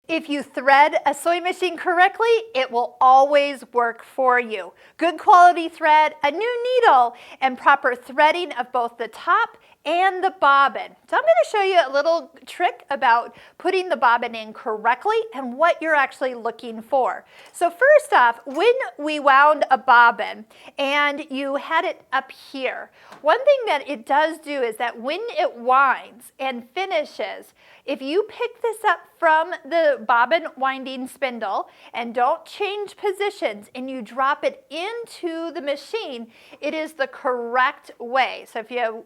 If you thread a sewing machine correctly, it will always work for you. Good quality thread, a new needle, and proper threading of both the top and the bobbin. So I'm going to show you a little trick about putting the bobbin in correctly and what you're actually looking for. So first off, when we wound a bobbin and you had it up here, one thing that it does do is that when it winds and finishes, if you pick this up from the bobbin winding spindle and don't change positions and you drop it into the machine, it is the correct way. So if you're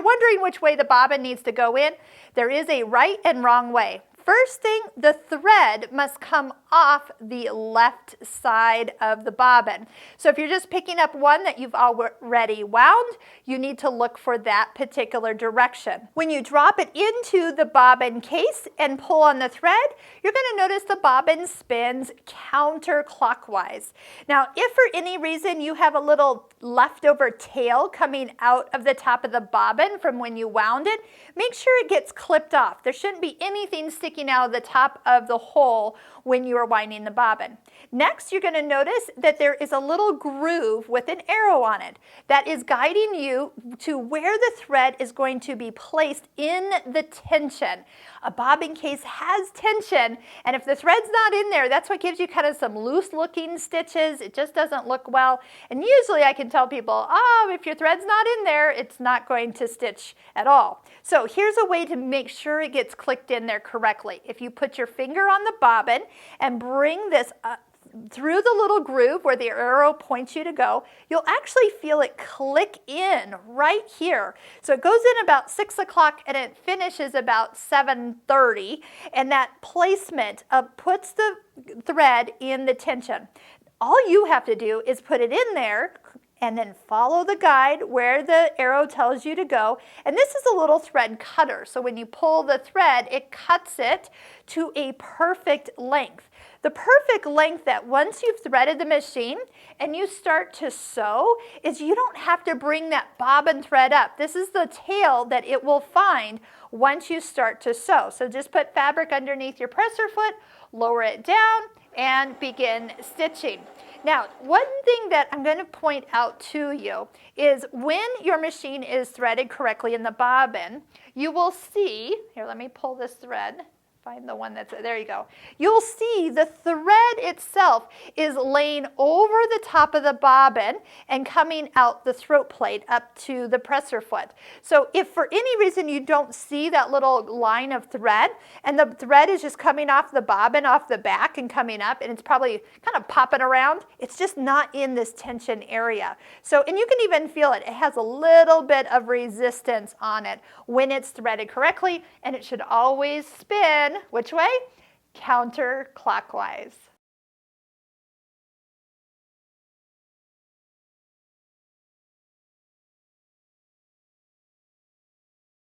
wondering which way the bobbin needs to go in, there is a right and wrong way. First thing, the thread must come off the left side of the bobbin. So if you're just picking up one that you've already wound, you need to look for that particular direction. When you drop it into the bobbin case and pull on the thread, you're going to notice the bobbin spins counterclockwise. Now, if for any reason you have a little leftover tail coming out of the top of the bobbin from when you wound it, make sure it gets clipped off. There shouldn't be anything sticking out of the top of the hole when you are winding the bobbin. Next, you're going to notice that there is a little groove with an arrow on it that is guiding you to where the thread is going to be placed in the tension. A bobbin case has tension, and if the thread's not in there, that's what gives you kind of some loose looking stitches. It just doesn't look well. And usually I can tell people, oh, if your thread's not in there, it's not going to stitch at all. So here's a way to make sure it gets clicked in there correctly. If you put your finger on the bobbin and bring this up through the little groove where the arrow points you to go, you'll actually feel it click in right here. So it goes in about 6 o'clock and it finishes about 7:30, and that placement puts the thread in the tension. All you have to do is put it in there and then follow the guide where the arrow tells you to go. And this is a little thread cutter. So when you pull the thread, it cuts it to a perfect length. The perfect length that once you've threaded the machine and you start to sew is you don't have to bring that bobbin thread up. This is the tail that it will find once you start to sew. So just put fabric underneath your presser foot, lower it down, and begin stitching. Now, one thing that I'm going to point out to you is when your machine is threaded correctly in the bobbin, you will see, here, let me pull this thread, find the one that's, there you go. You'll see the thread itself is laying over the top of the bobbin and coming out the throat plate up to the presser foot. So if for any reason you don't see that little line of thread and the thread is just coming off the bobbin off the back and coming up and it's probably kind of popping around, it's just not in this tension area. So, and you can even feel it. It has a little bit of resistance on it when it's threaded correctly, and it should always spin which way? Counterclockwise.